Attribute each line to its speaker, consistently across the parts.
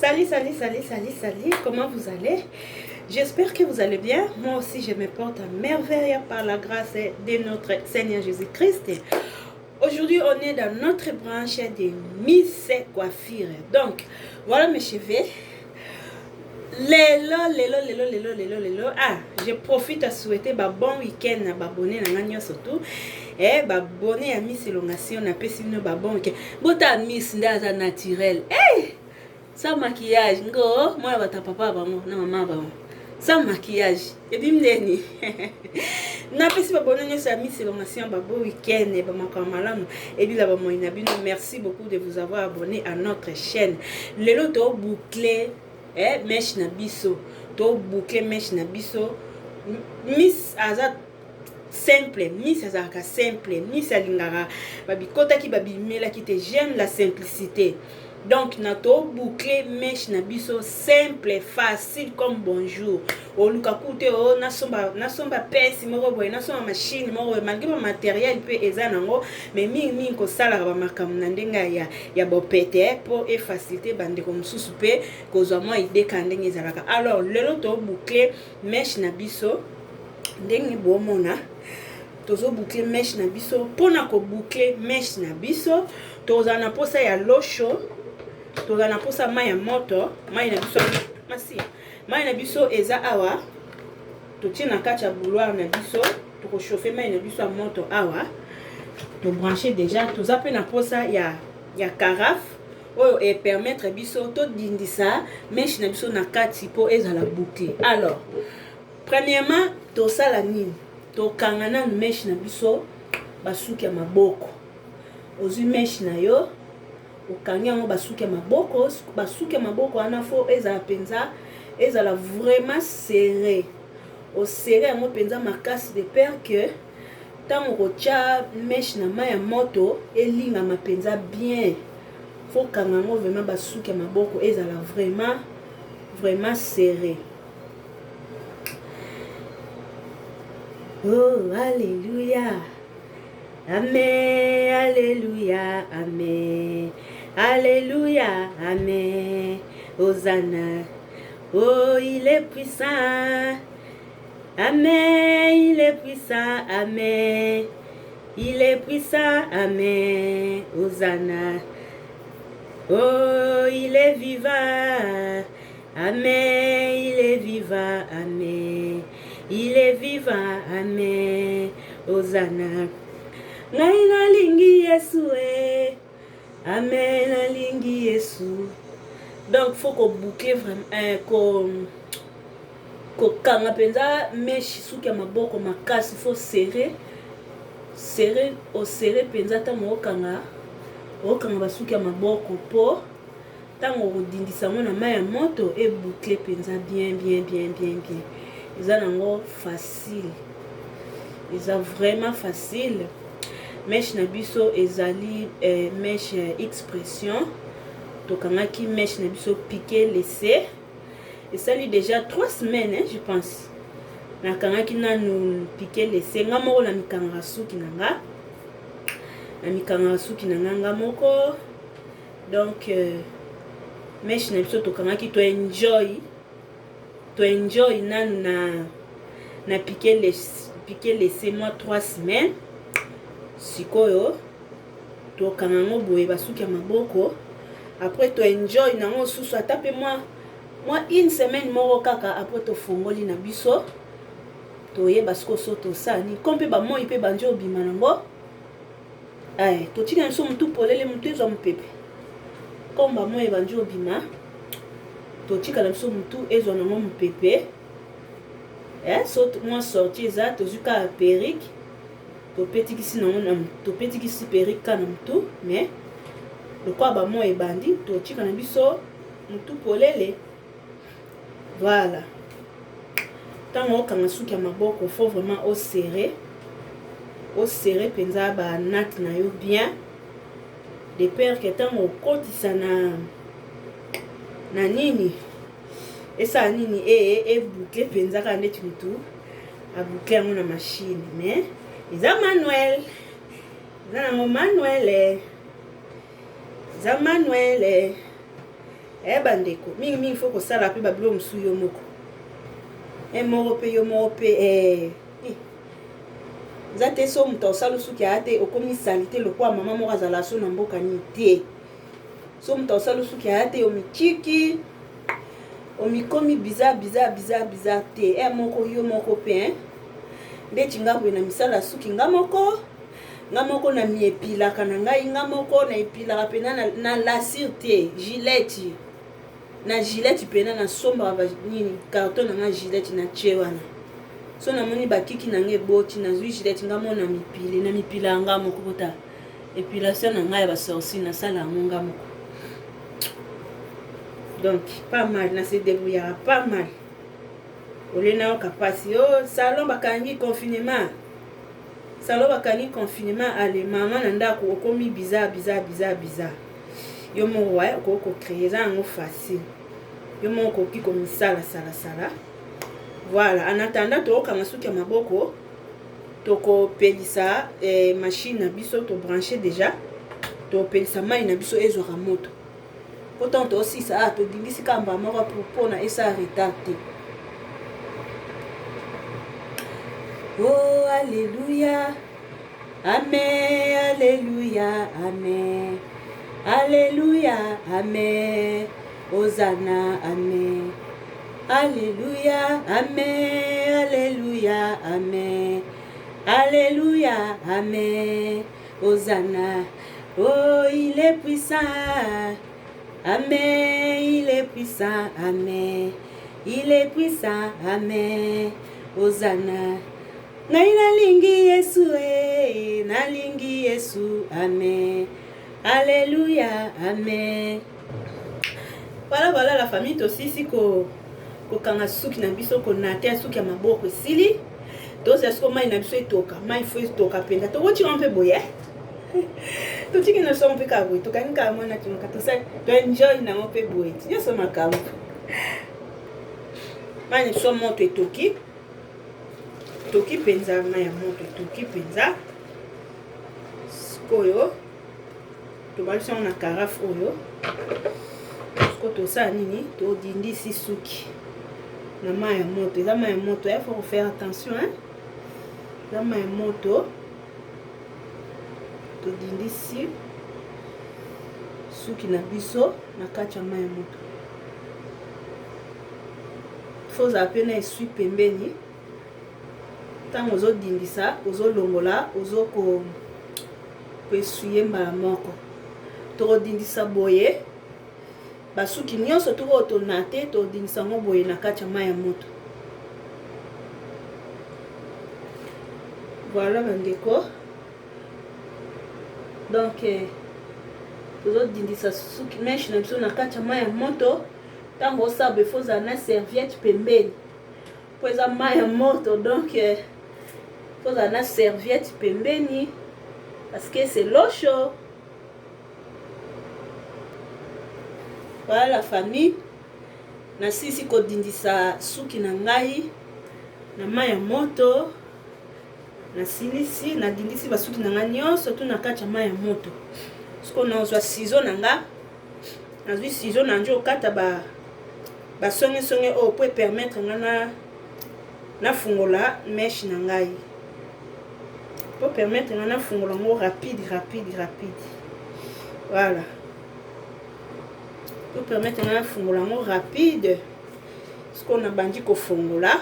Speaker 1: Salut, comment vous allez? J'espère que vous allez bien. Moi aussi, je me porte à merveille par la grâce de notre Seigneur Jésus-Christ. Aujourd'hui, on est dans notre branche de Miss Coiffure. Donc, voilà mes cheveux. Lelo. Ah, je profite à souhaiter un bon week-end à babonné na nganya surtout. Babonné à Miss Elongation na pesi no ba bon week-end. Bota Miss ndaza naturel. Sans maquillage, ngo moi bata papa bango na maman bango. Sans maquillage. Et puis mdeni. Na pesi babonné nyo sa Miss Elongation ba bon week-end ba makamalamu. Et puis la ba moina bino, merci beaucoup de vous avoir abonné à notre chaîne. Lelo to boucler mèche na biso, to boucler mèche na biso. Miss Azat simple, Miss Azaka simple, Miss Alingara babi kota ki babi mela ki te j'aime la simplicité. Donc na to boucler mèche na biso simple, facile comme bonjour. O luka kute o na somba pesi moko boy, na somba machine moko malgré le matériel pe eza nango, mais mingi ko sala ba makambo na ndenga ya bopete pour e faciliter bande comme susu pe ko zo mo ide kandenge ezalaka. Alors lelo to boucler mèche na biso ndenge bomona. Tozo boucler mèche na biso, pona ko boucler mèche na biso, toza na posa ya locho, toza na posa mai ya moto, mai na biso masi. Mai na biso eza awa, to tia na kati ya bouloir na biso, to ko chauffer mai na biso ya moto awa. To brancher déjà, toza pe na posa ya carafe, oyo e permettre biso to dindisa mèche na biso na kati po ezala boucler. Alors, premièrement, to sala nini? To kangana mèche na biso basuki ya maboko. Ozui mèche na yo, okangi yango basuki ya maboko, basuki ya maboko wana fo ezala penza, ezala vraiment serré. O serré yango penza makasi de peur que tango kotia mèche na mai ya moto elingama penza bien. Fo kanga yango vraiment basuki ya maboko ezala vraiment serré. Oh, alléluia. Amen, alléluia, amen. Alléluia, amen. Hosanna. Oh, il est puissant. Amen, il est puissant, amen. Il est puissant, amen. Hosanna. Oh, il est vivant. Amen, il est vivant, amen. Il est vivant, amen. Hosanna. Ngai nalingi Yesu amen, nalingi Yesu. Donc faut qu'on boucle vraiment ko kanga penza mèche suki ya maboko makasi, faut serrer penza tango okanga basuki ya maboko po tango odindisa mo na mai ya moto e boucler penza bien. Eza nango facile. Eza vraiment facile. Mèche na biso ezali mèche expression. Tokangaki mèche na biso piqué laissé. Et ça lui déjà 3 semaines, je pense. Nakangaki nanu piqué laissé. Nga moko na mikanga suki nanga. Na mikanga suki nanga moko. Donc mèche na biso tokangaki to enjoy nanu na piqué laissé moi 3 semaines. Sikoyo to kanango boye basuki ya maboko. Après to enjoy nango susu atape moi 1 semaine moko kaka. Après to fongoli na biso to ye basiko soto sani kompe ba moi pe banjo bima nango. To tika nso mutu polele mutu ezo mpepe komba moi banjo bima. To tika nso mutu ezo nango mpepe. Saute moi sorti za to zuka perruque. To petikisi nango to petikisi perruque kana mutu, mais le quoi ba moi ebandi to tika na biso mutu polele. Voilà. Tango okanga suki ya maboko faut vraiment au serrer penza ba nat na yo bien de peur que tango okotisa na nini esa nini boucler penza ka ndeti mutu a boucler yango na machine, mais eza manuel. Eza nango manuel. bandeko mingi faut kosala pe babilo mosu yo moko yo moko pe eza te so moto osala suki aya te okomi salite lokwa mama moko azala so na mboka nini te so moto osala suki aya te omikiki omikomi bizarre te moko yo moko pe ndeti nga boye na misala suki nga moko na miepilaka na ngai nga moko na epilaka pena na lasir te gilette na gilette pena na somba nini carton na nga gilette na tche wana so namoni bakiki na ngai boti na zwi gilette nga mona na mipila nga moko kota epilation na ngai ba sorci na sala nga moko donc pas mal na se débrouillera pas mal olena okapasi salon bakangi confinement ale mama na ndako okomi bizarre yo moko wa okoko créer ça ngo facile yo moko okoki komisala sala voilà en attendant tokanga suki ya maboko tokopelisa machine na biso to brancher déjà topelisa mai na biso ezwaka moto pourtant tosisa todingisi kamba moko mpona esa retard te. Oh, alléluia, amen, alléluia, amen, alléluia, amen, Hosanna, amen, alléluia, amen, alléluia, amen, alléluia, amen, Hosanna. Oh, il est puissant, amen, il est puissant, amen, il est puissant, amen, Hosanna. Nalingi Yesu, amen, alléluia, amen. Voilà la famille aussi si ko kanga suki na biso ko natea suki ya maboko sili to c'est ce que mai na biso etoka mai faut etoka penda to woti on peut boye to tiki na so on peut ka boye to kan ka mona timoka to sai to enjoy na on peut boye ti so makambo mai na so moto etoki toki penza mai ya moto toki penza koyo to balisa na carafe oyo ko to sa nini to dindisi suki na mai ya moto eza mai ya moto il faut faire attention eza mai ya moto to dindisi suki na biso na kati ya mai ya moto faut appeler na esui pembeni tango ozodindisa ozolongola ozoko essuyer mbala moko tokodindisa boye basuki nyonso toko otona te todindisa ngo boye na kati ya mai ya moto. Voilà bandeko donc tozodindisa suki meshi na biso na kati ya mai ya moto tango osaba efoza na serviette pembeni po eza mai ya moto donc foza na serviette pembeni parce que c'est l'eau chaude. Voilà la famille na sisi kodindisa suki na ngai na mai ya moto na silisi na dindisi basuki na ngai nyonso tu na kati ya mai ya moto siko na ozwa ciseau na nga nazwi ciseau na njo okata basonge oyo po permettre nga na fungola meche na ngai po permettre nga na fungola ngo rapide. Voilà pour permettre na fungola ngo rapide ce qu'on a bandi ko fungola.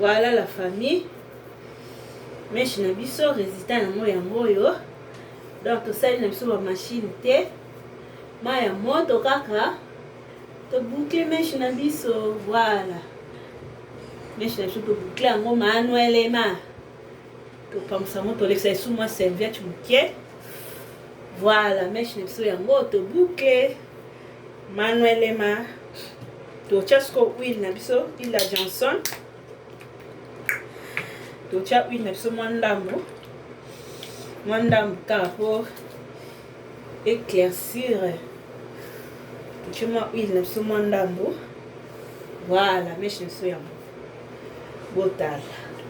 Speaker 1: Voilà la famille meche na biso résultat na mo yango yo donc to sali na biso ba machine te mai ya moto kaka to boucler meche na biso. Voilà meche na biso to boucler yango manuellement to pamsa mo to lekisa sous moi serviette mukie. Voilà meche na biso yango to boucler manuellement to chasko huile na biso huile ya Johnson to cha huile na biso mwandambo kaka po éclaircir to cha huile na biso mwandambo. Voilà meche na biso yango botala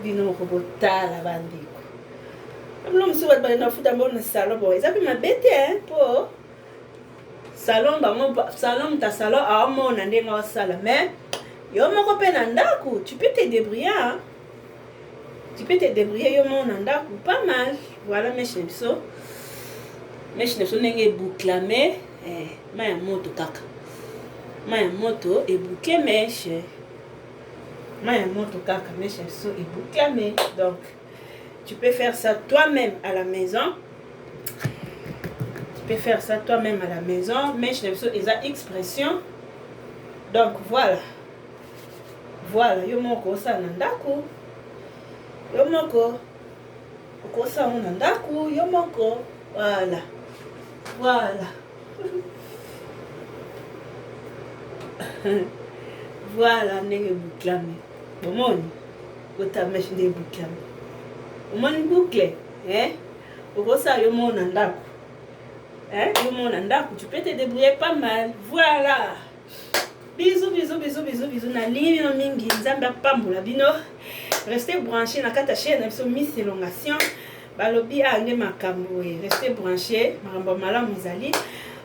Speaker 1: bino moko botala bandiko amlo musu bato balenda futa mbo na salon bo eza pe mabe te po salon ta salon aomona ndenge osala mais yo moko pe na ndako tu peux te débrouiller hein? Tu peux te débrouiller yo moko na ndako pas mal voilà mèche na biso ndenge ebouclame ma ya moto kaka ma ya moto eboucle mèche ma ya moto kaka mèche na biso ebouclame donc tu peux faire ça toi-même à la maison. Tu peux faire ça toi-même à la maison. Mais je n'ai pas expression. Donc voilà. Voilà. Yo moko sa nandaku. Yo moko. Oko sa nandaku. Yo moko. Voilà. Voilà. Voilà. Nenge bouclame. Bomoni. Ota mèche de bouclame. Omoni boucle. Oko sa yo moko nandaku. Tu peux te débrouiller pas mal. Voilà. Bisous. Nalingi bino mingi. Nzambe apambola bino. Restez branchés na kata chaîne na Miss Elongation. Balobi ande makambo. Restez branchés. Maramba malamu ezali.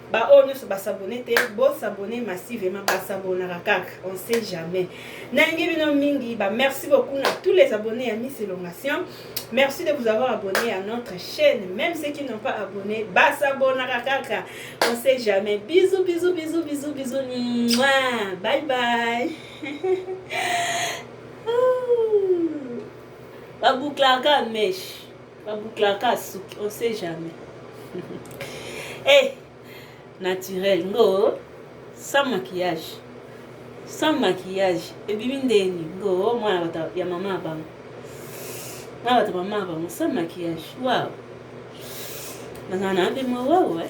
Speaker 1: Ba onyo so ba s'abonner te. Bo s'abonner massivement ba s'abonner kaka. On sait jamais. Nalingi bino mingi. Ba merci beaucoup à tous les abonnés à Miss Elongation. Merci de vous avoir abonné à notre chaîne. Même ceux qui n'ont pas abonné, bah s'abonner à kaka. On sait jamais. Bisous. Mouah. Bye. Ba bouclaka mèche. Ba bouclaka souki. On sait jamais. Naturel. Ngo. Sans maquillage. Et puis ndeni. Ngo. Moi ya maman bang. Ah, tu maman va sans maquillage. Waouh. Dans un peu moi, ouais.